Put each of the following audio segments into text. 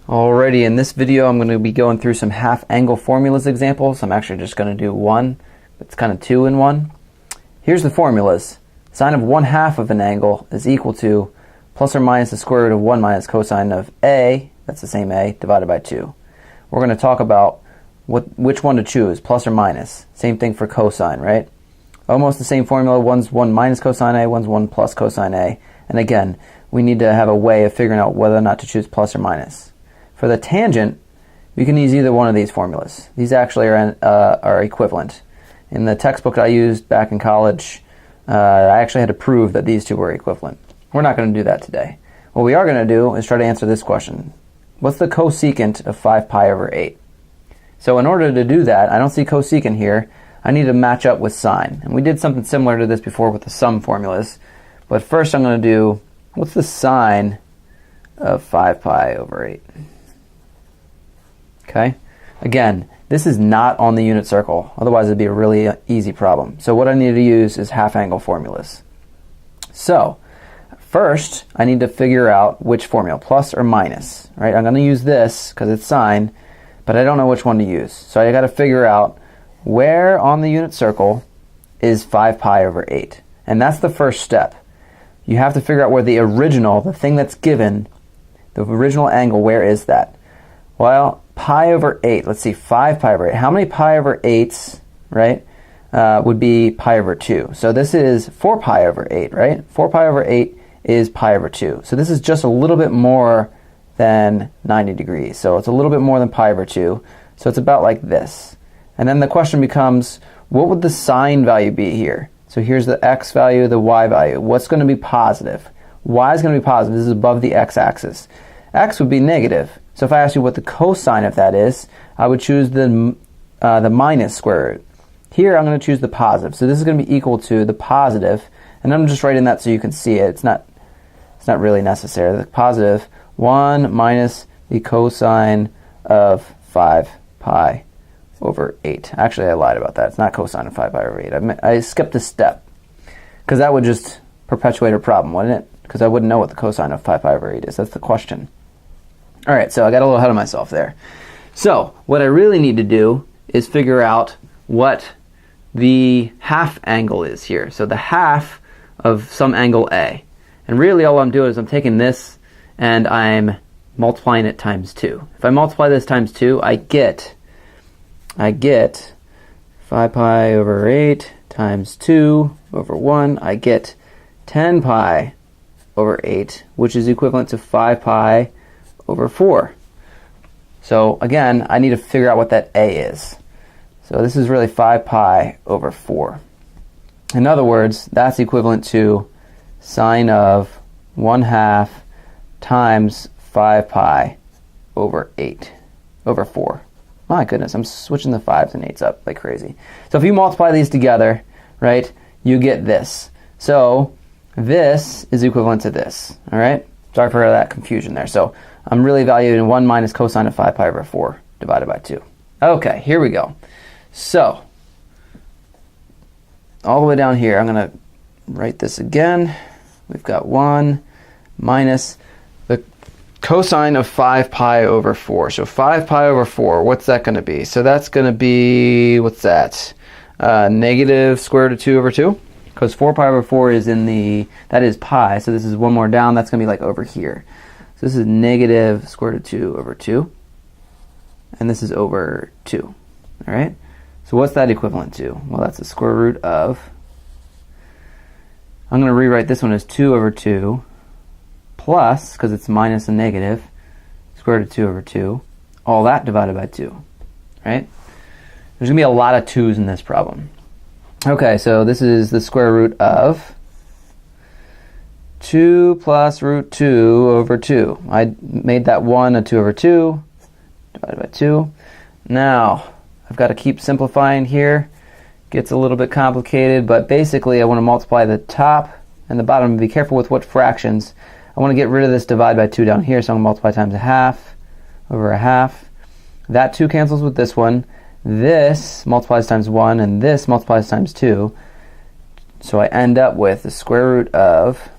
Alrighty, in this video I'm going to be going through some half angle formulas examples. I'm actually just going to do one. It's kind of two in one. Here's the formulas. Sine of 1/2 of an angle is equal to plus or minus the square root of 1 minus cosine of A, that's the same A, divided by 2. We're going to talk about which one to choose, plus or minus. Same thing for cosine, right? Almost the same formula. One's 1 minus cosine A, one's 1 plus cosine A. And again, we need to have a way of figuring out whether or not to choose plus or minus. For the tangent, we can use either one of these formulas. These actually are equivalent. In the textbook I used back in college, I actually had to prove that these two were equivalent. We're not going to do that today. What we are going to do is try to answer this question. What's the cosecant of 5 pi over 8? So in order to do that, I don't see cosecant here. I need to match up with sine. And we did something similar to this before with the sum formulas. But first I'm going to do, what's the sine of 5 pi over 8? Okay, again, this is not on the unit circle, otherwise it'd be a really easy problem. So what I need to use is half angle formulas. So first I need to figure out which formula, plus or minus, right? I'm going to use this because it's sine, but I don't know which one to use. So I got to figure out where on the unit circle is 5 pi over 8. And that's the first step. You have to figure out where the original, the thing that's given, the original angle, where is that? Well, pi over 8, let's see, 5 pi over 8. How many pi over 8s, right, would be pi over 2? So this is 4 pi over 8, right? 4 pi over 8 is pi over 2. So this is just a little bit more than 90 degrees. So it's a little bit more than pi over 2. So it's about like this. And then the question becomes, what would the sine value be here? So here's the x value, the y value. What's going to be positive? Y is going to be positive. This is above the x-axis. X would be negative. So if I ask you what the cosine of that is, I would choose the minus square root. Here I'm going to choose the positive. So this is going to be equal to the positive, and I'm just writing that so you can see it. It's not really necessary. The positive 1 minus the cosine of 5 pi over 8. Actually, I lied about that. It's not cosine of 5 pi over 8. I skipped a step because that would just perpetuate a problem, wouldn't it? Because I wouldn't know what the cosine of 5 pi over 8 is. That's the question. All right, so I got a little ahead of myself there. So what I really need to do is figure out what the half angle is here. So the half of some angle A. And really all I'm doing is I'm taking this and I'm multiplying it times 2. If I multiply this times 2, I get 5 pi over 8 times 2 over 1. I get 10 pi over 8, which is equivalent to 5 pi over 4. So again, I need to figure out what that A is. So this is really 5 pi over 4. In other words, that's equivalent to sine of 1/2 times 5 pi over 8 over 4. My goodness, I'm switching the 5s and 8s up like crazy. So if you multiply these together, right, you get this. So this is equivalent to this, all right? Sorry for that confusion there. So I'm really evaluating 1 minus cosine of 5 pi over 4 divided by 2. Okay, here we go. So all the way down here, I'm going to write this again. We've got 1 minus the cosine of 5 pi over 4. So 5 pi over 4, what's that going to be? So that's going to be, what's that? Negative square root of 2 over 2. Because 4 pi over 4 is in the, that is pi, so this is one more down, that's going to be like over here. So this is negative square root of 2 over 2. And this is over 2. All right? So what's that equivalent to? Well, that's the square root of, I'm going to rewrite this one as 2 over 2 plus, because it's minus a negative, square root of 2 over 2, all that divided by 2. Right? There's going to be a lot of 2's in this problem. Okay, so this is the square root of 2 plus root 2 over 2. I made that 1 a 2 over 2 divided by 2. Now, I've got to keep simplifying here. Gets a little bit complicated, but basically I want to multiply the top and the bottom. Be careful with what fractions. I want to get rid of this divide by 2 down here, so I'm going to multiply times 1/2 over 1/2. That 2 cancels with this one. This multiplies times 1, and this multiplies times 2. So I end up with the square root of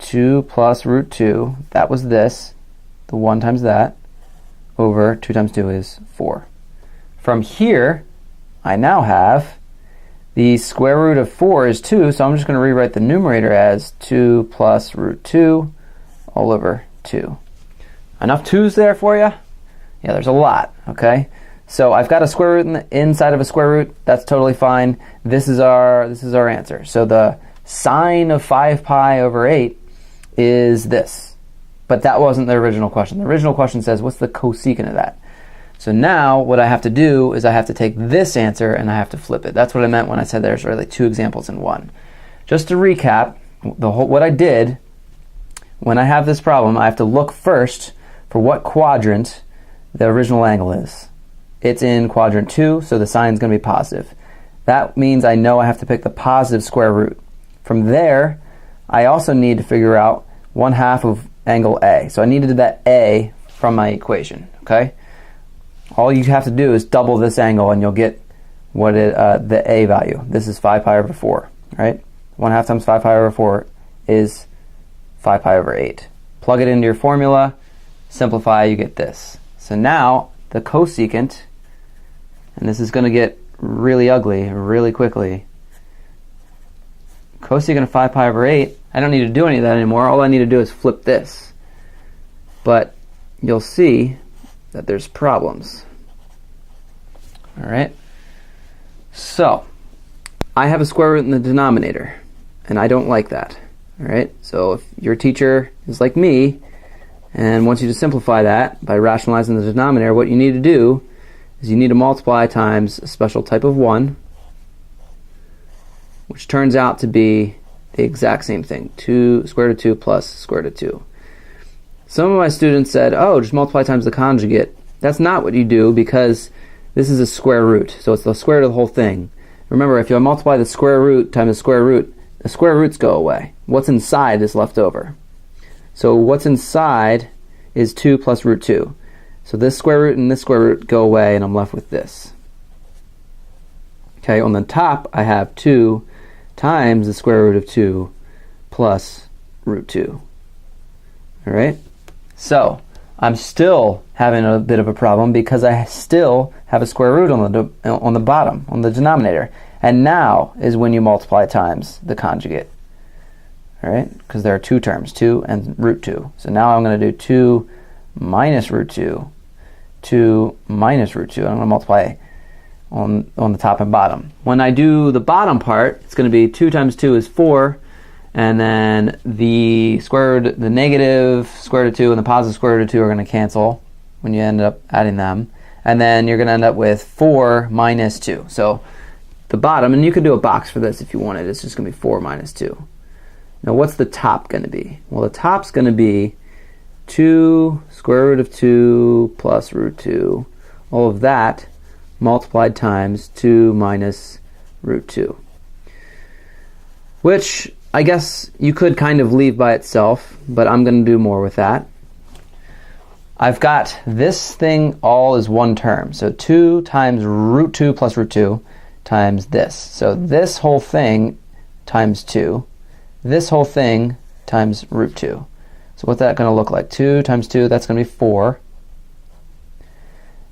2 plus root 2. That was this. the 1 times that, over 2 times 2 is 4. From here, I now have the square root of 4 is 2, so I'm just going to rewrite the numerator as 2 plus root 2 all over 2. Enough 2's there for you? Yeah, there's a lot, okay? So I've got a square root inside of a square root. That's totally fine. This is our answer. So the sine of 5 pi over 8 is this. But that wasn't the original question. The original question says, what's the cosecant of that? So now what I have to do is I have to take this answer and I have to flip it. That's what I meant when I said there's really 2 examples in one. Just to recap, what I did, when I have this problem, I have to look first for what quadrant the original angle is. It's in quadrant 2, so the sign is going to be positive. That means I know I have to pick the positive square root. From there, I also need to figure out 1/2 of angle A. So I needed that A from my equation, okay? All you have to do is double this angle and you'll get what the A value. This is 5 pi over 4, right? 1/2 times 5 pi over 4 is 5 pi over 8. Plug it into your formula, simplify, you get this. So now the cosecant, and this is going to get really ugly really quickly. Cosecant of 5 pi over 8, I don't need to do any of that anymore. All I need to do is flip this. But you'll see that there's problems. All right. So I have a square root in the denominator, and I don't like that. All right. So if your teacher is like me and wants you to simplify that by rationalizing the denominator, what you need to do is you need to multiply times a special type of 1, which turns out to be the exact same thing, 2 square root of 2 plus square root of 2. Some of my students said, oh, just multiply times the conjugate. That's not what you do, because this is a square root, so it's the square root of the whole thing. Remember, if you multiply the square root times the square roots go away. What's inside is left over. So what's inside is 2 plus root 2. So this square root and this square root go away, and I'm left with this. Okay, on the top I have 2 times the square root of 2 plus root 2. All right? So I'm still having a bit of a problem because I still have a square root on the bottom, on the denominator. And now is when you multiply times the conjugate. All right? Because there are 2 terms, 2 and root 2. So now I'm going to do 2 minus root 2, 2 minus root 2. I'm going to multiply on the top and bottom. When I do the bottom part, it's going to be 2 times 2 is 4. And then the negative square root of 2 and the positive square root of 2 are going to cancel when you end up adding them. And then you're going to end up with 4 minus 2. So the bottom, and you could do a box for this if you wanted, it's just going to be 4 minus 2. Now what's the top going to be? Well, the top's going to be 2 square root of 2 plus root 2. All of that multiplied times 2 minus root 2. Which I guess you could kind of leave by itself, but I'm going to do more with that. I've got this thing all as one term. So 2 times root 2 plus root 2 times this. So this whole thing times 2. This whole thing times root 2. So what's that going to look like? 2 times 2, that's going to be 4.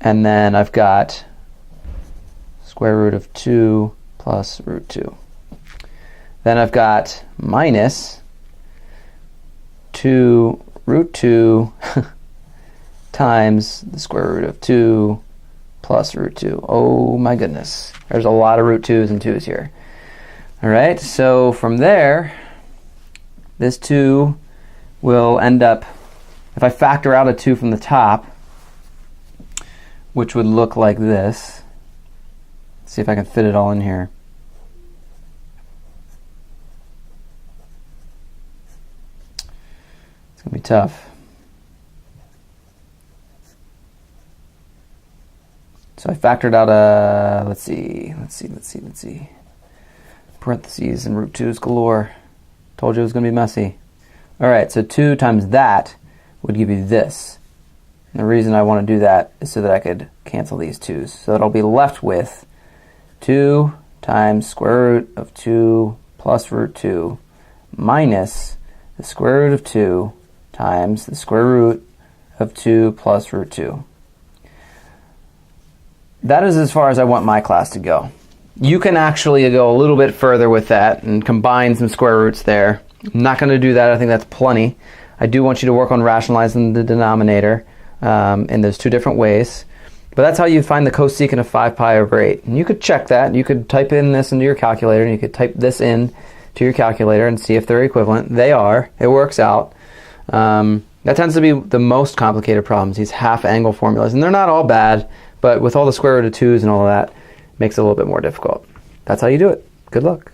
And then I've got square root of 2 plus root 2. Then I've got minus 2 root 2 times the square root of 2 plus root 2. Oh my goodness. There's a lot of root 2's and 2's here. All right, so from there, this 2 will end up, if I factor out a 2 from the top, which would look like this. Let's see if I can fit it all in here. It's going to be tough. So I factored out a, let's see. Parentheses and root 2's galore. Told you it was going to be messy. All right, so 2 times that would give you this. And the reason I want to do that is so that I could cancel these 2's. So that I'll be left with 2 times square root of 2 plus root 2 minus the square root of 2 times the square root of 2 plus root 2. That is as far as I want my class to go. You can actually go a little bit further with that and combine some square roots there. I'm not going to do that. I think that's plenty. I do want you to work on rationalizing the denominator in those two different ways. But that's how you find the cosecant of 5 pi over 8. And you could check that. You could type in this into your calculator, and you could type this in to your calculator and see if they're equivalent. They are. It works out. That tends to be the most complicated problems, these half-angle formulas. And they're not all bad, but with all the square root of 2's and all of that, it makes it a little bit more difficult. That's how you do it. Good luck.